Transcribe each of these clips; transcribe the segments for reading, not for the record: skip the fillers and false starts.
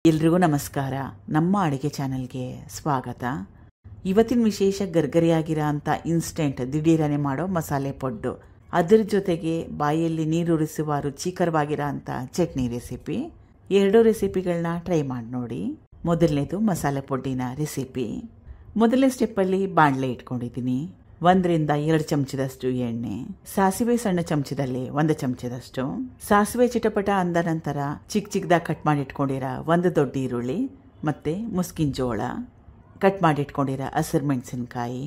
ಎಲ್ರಿಗೂ ನಮಸ್ಕಾರ. ನಮ್ಮ ಅಡುಗೆ ಚಾನೆಲ್ಗೆ ಸ್ವಾಗತ. ಇವತ್ತಿನ ವಿಶೇಷ ಗರ್ಗರಿಯಾಗಿರೋ ಅಂಥ ಇನ್ಸ್ಟೆಂಟ್ ದಿಢೀರನೆ ಮಾಡೋ ಮಸಾಲೆ ಪೊಡ್ಡು, ಅದರ ಜೊತೆಗೆ ಬಾಯಲ್ಲಿ ನೀರುರಿಸುವ ರುಚಿಕರವಾಗಿರೋ ಅಂಥ ಚಟ್ನಿ ರೆಸಿಪಿ. ಎರಡು ರೆಸಿಪಿಗಳನ್ನ ಟ್ರೈ ಮಾಡಿ ನೋಡಿ. ಮೊದಲನೇದು ಮಸಾಲೆ ಪೊಡ್ಡಿನ ರೆಸಿಪಿ. ಮೊದಲನೇ ಸ್ಟೆಪ್ಪಲ್ಲಿ ಬಾಣಲೆ ಇಟ್ಕೊಂಡಿದ್ದೀನಿ. 1 ರಿಂದ 2 ಚಮಚದಷ್ಟು ಎಣ್ಣೆ, ಸಾಸಿವೆ ಸಣ್ಣ ಚಮಚದಲ್ಲಿ 1 ಚಮಚದಷ್ಟು, ಸಾಸಿವೆ ಚಿಟಪಟ ಅಂದ ನಂತರ ಚಿಕ್ಕದಾಗಿ ಕಟ್ ಮಾಡಿ ಇಟ್ಕೊಂಡಿರೋ 1 ದೊಡ್ಡ ಈರುಳ್ಳಿ ಮತ್ತೆ ಮುಸ್ಕಿನ ಜೋಳ, ಕಟ್ ಮಾಡಿ ಇಟ್ಕೊಂಡಿರೋ ಹಸಿರು ಮೆಣಸಿನಕಾಯಿ,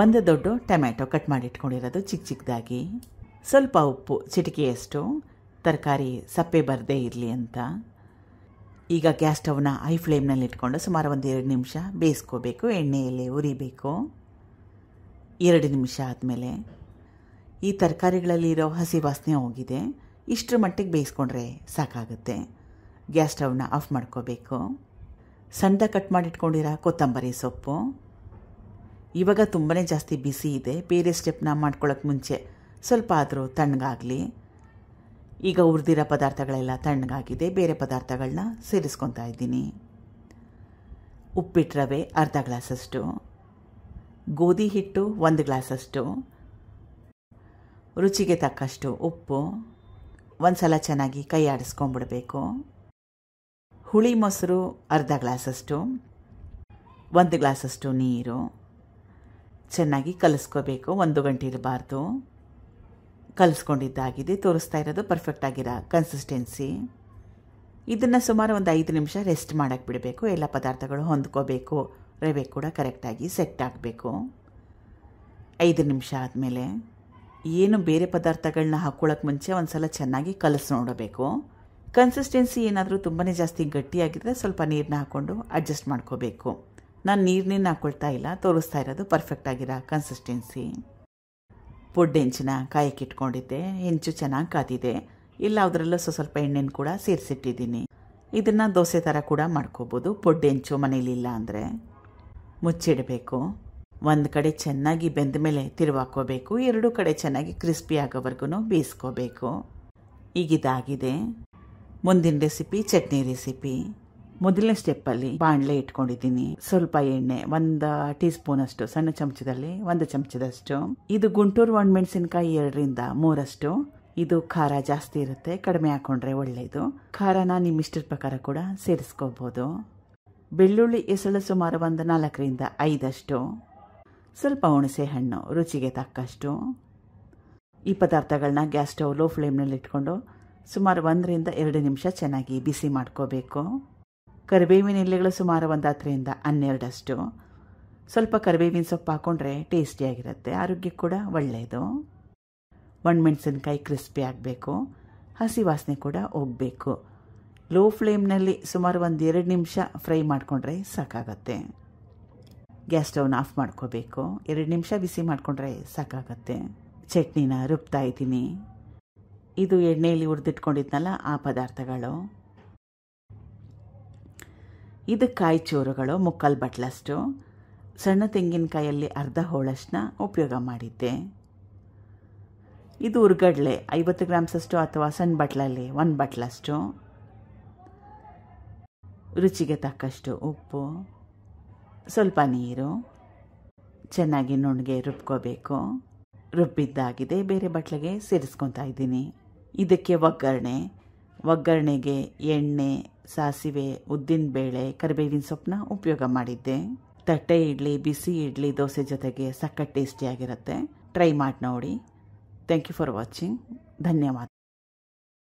1 ದೊಡ್ಡ ಟೊಮ್ಯಾಟೊ ಕಟ್ ಮಾಡಿ ಇಟ್ಕೊಂಡಿರೋದು ಚಿಕ್ಕದಾಗಿ, ಸ್ವಲ್ಪ ಉಪ್ಪು ಚಿಟಿಕೆಯಷ್ಟು, ತರಕಾರಿ ಸಪ್ಪೆ ಬರದೇ ಇರಲಿ ಅಂತ. ಈಗ ಗ್ಯಾಸ್ ಸ್ಟವ್ನ ಹೈ ಫ್ಲೇಮ್ನಲ್ಲಿ ಇಟ್ಕೊಂಡು ಸುಮಾರು 1-2 ನಿಮಿಷ ಬೇಯಿಸ್ಕೋಬೇಕು. ಎಣ್ಣೆಯಲ್ಲಿ ಉರಿಬೇಕು. 2 ನಿಮಿಷ ಆದಮೇಲೆ ಈ ತರಕಾರಿಗಳಲ್ಲಿರೋ ಹಸಿ ವಾಸನೆ ಹೋಗಿದೆ. ಇಷ್ಟರ ಮಟ್ಟಿಗೆ ಬೇಯಿಸ್ಕೊಂಡ್ರೆ ಸಾಕಾಗುತ್ತೆ. ಗ್ಯಾಸ್ ಸ್ಟವ್ನ ಆಫ್ ಮಾಡ್ಕೋಬೇಕು. ಸಣ್ಣದಾಗಿ ಕಟ್ ಮಾಡಿಟ್ಕೊಂಡಿರೋ ಕೊತ್ತಂಬರಿ ಸೊಪ್ಪು. ಇವಾಗ ತುಂಬಾ ಜಾಸ್ತಿ ಬಿಸಿ ಇದೆ. ಬೇರೆ ಸ್ಟೆಪ್ನ ಮಾಡ್ಕೊಳ್ಳೋಕೆ ಮುಂಚೆ ಸ್ವಲ್ಪ ಆದರೂ ತಣ್ಣಗಾಗಲಿ. ಈಗ ಹುರಿದಿರೋ ಪದಾರ್ಥಗಳೆಲ್ಲ ತಣ್ಣಗಾಗಿದೆ. ಬೇರೆ ಪದಾರ್ಥಗಳನ್ನ ಸೇರಿಸ್ಕೊತಾ ಇದ್ದೀನಿ. ಉಪ್ಪಿಟ್ಟು ರವೆ ಅರ್ಧ ಗ್ಲಾಸಷ್ಟು, ಗೋಧಿ ಹಿಟ್ಟು 1 ಗ್ಲಾಸಷ್ಟು, ರುಚಿಗೆ ತಕ್ಕಷ್ಟು ಉಪ್ಪು, ಒಂದ್ಸಲ ಚೆನ್ನಾಗಿ ಕೈ ಆಡಿಸ್ಕೊಂಡ್ಬಿಡಬೇಕು. ಹುಳಿ ಮೊಸರು ಅರ್ಧ ಗ್ಲಾಸಷ್ಟು, 1 ಗ್ಲಾಸಷ್ಟು ನೀರು, ಚೆನ್ನಾಗಿ ಕಲಿಸ್ಕೋಬೇಕು. 1 ಗಂಟೆ ಇರಬಾರ್ದು. ಕಲಿಸ್ಕೊಂಡಿದ್ದಾಗಿದೆ. ತೋರಿಸ್ತಾ ಇರೋದು ಪರ್ಫೆಕ್ಟ್ ಆಗಿರೋ ಕನ್ಸಿಸ್ಟೆನ್ಸಿ. ಇದನ್ನು ಸುಮಾರು 5 ನಿಮಿಷ ರೆಸ್ಟ್ ಮಾಡೋಕ್ಕೆ ಬಿಡಬೇಕು. ಎಲ್ಲ ಪದಾರ್ಥಗಳು ಹೊಂದ್ಕೋಬೇಕು. ರವೆ ಕೂಡ ಕರೆಕ್ಟಾಗಿ ಸೆಟ್ ಆಗಬೇಕು. 5 ನಿಮಿಷ ಆದಮೇಲೆ ಏನು ಬೇರೆ ಪದಾರ್ಥಗಳನ್ನ ಹಾಕ್ಕೊಳ್ಳೋಕೆ ಮುಂಚೆ ಒಂದ್ಸಲ ಚೆನ್ನಾಗಿ ಕಲಸಿ ನೋಡಬೇಕು. ಕನ್ಸಿಸ್ಟೆನ್ಸಿ ಏನಾದರೂ ತುಂಬಾ ಜಾಸ್ತಿ ಗಟ್ಟಿಯಾಗಿದ್ದರೆ ಸ್ವಲ್ಪ ನೀರನ್ನ ಹಾಕ್ಕೊಂಡು ಅಡ್ಜಸ್ಟ್ ಮಾಡ್ಕೋಬೇಕು. ನಾನು ನೀರನ್ನ ಹಾಕ್ಕೊಳ್ತಾ ಇಲ್ಲ. ತೋರಿಸ್ತಾ ಇರೋದು ಪರ್ಫೆಕ್ಟ್ ಆಗಿರೋ ಕನ್ಸಿಸ್ಟೆನ್ಸಿ. ಪೊಡ್ಡು ಹೆಂಚನ್ನ ಕಾಯಕ್ಕೆ ಇಟ್ಕೊಂಡಿದ್ದೆ. ಹೆಂಚು ಚೆನ್ನಾಗಿ ಕಾದಿದೆ. ಎಲ್ಲದರಲ್ಲೂ ಸ್ವಲ್ಪ ಎಣ್ಣೆನ ಕೂಡ ಸೇರಿಸಿಟ್ಟಿದ್ದೀನಿ. ಇದನ್ನು ದೋಸೆ ಥರ ಕೂಡ ಮಾಡ್ಕೋಬೋದು. ಪೊಡ್ಡು ಹೆಂಚು ಮನೇಲಿಲ್ಲ ಅಂದರೆ ಮುಚ್ಚಿಡಬೇಕು. 1 ಕಡೆ ಚೆನ್ನಾಗಿ ಬೆಂದ ಮೇಲೆ ತಿರುವಾಕೋಬೇಕು. 2 ಕಡೆ ಚೆನ್ನಾಗಿ ಕ್ರಿಸ್ಪಿ ಆಗೋವರೆಗೂ ಬೇಯಿಸ್ಕೋಬೇಕು. ಈಗಿದಾಗಿದೆ. ಮುಂದಿನ ರೆಸಿಪಿ ಚಟ್ನಿ ರೆಸಿಪಿ. ಮೊದಲನೇ ಸ್ಟೆಪ್ಪಲ್ಲಿ ಬಾಣಲೆ ಇಟ್ಕೊಂಡಿದ್ದೀನಿ. ಸ್ವಲ್ಪ ಎಣ್ಣೆ, 1 ಟೀ ಸ್ಪೂನ್ ಅಷ್ಟು, ಸಣ್ಣ ಚಮಚದಲ್ಲಿ 1 ಚಮಚದಷ್ಟು. ಇದು ಗುಂಟೂರು ಒಣಮೆಣಸಿನಕಾಯಿ 2 ರಿಂದ 3 ಅಷ್ಟು. ಇದು ಖಾರ ಜಾಸ್ತಿ ಇರುತ್ತೆ, ಕಡಿಮೆ ಹಾಕೊಂಡ್ರೆ ಒಳ್ಳೆಯದು. ಖಾರನ ನಿಮ್ಮ ಇಷ್ಟದ ಪ್ರಕಾರ ಕೂಡ ಸೇರಿಸ್ಕೋಬೋದು. ಬೆಳ್ಳುಳ್ಳಿ ಎಸಳು ಸುಮಾರು 4 ರಿಂದ 5 ಅಷ್ಟು. ಸ್ವಲ್ಪ ಹುಣಸೆ ಹಣ್ಣು ರುಚಿಗೆ ತಕ್ಕಷ್ಟು. ಈ ಪದಾರ್ಥಗಳನ್ನ ಗ್ಯಾಸ್ ಸ್ಟವ್ ಲೋ ಫ್ಲೇಮ್ನಲ್ಲಿ ಇಟ್ಕೊಂಡು ಸುಮಾರು 1 ರಿಂದ 2 ನಿಮಿಷ ಚೆನ್ನಾಗಿ ಬಿಸಿ ಮಾಡ್ಕೋಬೇಕು. ಕರಿಬೇವಿನ ಎಲೆಗಳು ಸುಮಾರು 10 ರಿಂದ 12 ಅಷ್ಟು. ಸ್ವಲ್ಪ ಕರಿಬೇವಿನ ಸೊಪ್ಪು ಹಾಕ್ಕೊಂಡ್ರೆ ಟೇಸ್ಟಿಯಾಗಿರುತ್ತೆ, ಆರೋಗ್ಯಕ್ಕೆ ಕೂಡ ಒಳ್ಳೆಯದು. ಒಣಮೆಣಸಿನ್ಕಾಯಿ ಕ್ರಿಸ್ಪಿ ಆಗಬೇಕು. ಹಸಿ ವಾಸನೆ ಕೂಡ ಹೋಗಬೇಕು. ಲೋ ಫ್ಲೇಮ್ನಲ್ಲಿ ಸುಮಾರು 1-2 ನಿಮಿಷ ಫ್ರೈ ಮಾಡಿಕೊಂಡ್ರೆ ಸಾಕಾಗತ್ತೆ. ಗ್ಯಾಸ್ ಸ್ಟವ್ನ ಆಫ್ ಮಾಡ್ಕೋಬೇಕು. 2 ನಿಮಿಷ ಬಿಸಿ ಮಾಡಿಕೊಂಡ್ರೆ ಸಾಕಾಗತ್ತೆ. ಚಟ್ನಿನ ರುಬ್ತಾ ಇದ್ದೀನಿ. ಇದು ಎಣ್ಣೆಯಲ್ಲಿ ಹುರಿದಿಟ್ಕೊಂಡಿದ್ನಲ್ಲ ಆ ಪದಾರ್ಥಗಳು. ಇದು ಕಾಯಿ ಚೂರುಗಳು 3/4 ಬಟ್ಲಷ್ಟು. ಸಣ್ಣ ತೆಂಗಿನಕಾಯಲ್ಲಿ ಅರ್ಧ ಹೋಳಷ್ಟನ್ನ ಉಪಯೋಗ ಮಾಡಿದ್ದೆ. ಇದು ಹುರ್ಗಡ್ಲೆ 50 ಗ್ರಾಮ್ಸಷ್ಟು ಅಥವಾ ಸಣ್ಣ ಬಟ್ಲಲ್ಲಿ 1 ಬಟ್ಲಷ್ಟು. ರುಚಿಗೆ ತಕ್ಕಷ್ಟು ಉಪ್ಪು, ಸ್ವಲ್ಪ ನೀರು, ಚೆನ್ನಾಗಿ ನುಣ್ಣಗೆ ರುಬ್ಕೋಬೇಕು. ರುಬ್ಬಿದ್ದಾಗಿದೆ. ಬೇರೆ ಬಟ್ಲಿಗೆ ಸೇರಿಸ್ಕೊತಾ ಇದ್ದೀನಿ. ಇದಕ್ಕೆ ಒಗ್ಗರಣೆಗೆ ಎಣ್ಣೆ, ಸಾಸಿವೆ, ಉದ್ದಿನಬೇಳೆ, ಕರಿಬೇವಿನ ಸೊಪ್ಪನ್ನ ಉಪಯೋಗ ಮಾಡಿದ್ದೆ. ತಟ್ಟೆ ಇಡ್ಲಿ, ಬಿಸಿ ಇಡ್ಲಿ, ದೋಸೆ ಜೊತೆಗೆ ಸಖತ್ ಟೇಸ್ಟಿಯಾಗಿರುತ್ತೆ. ಟ್ರೈ ಮಾಡಿ ನೋಡಿ. Thank you for watching. ಧನ್ಯವಾದ.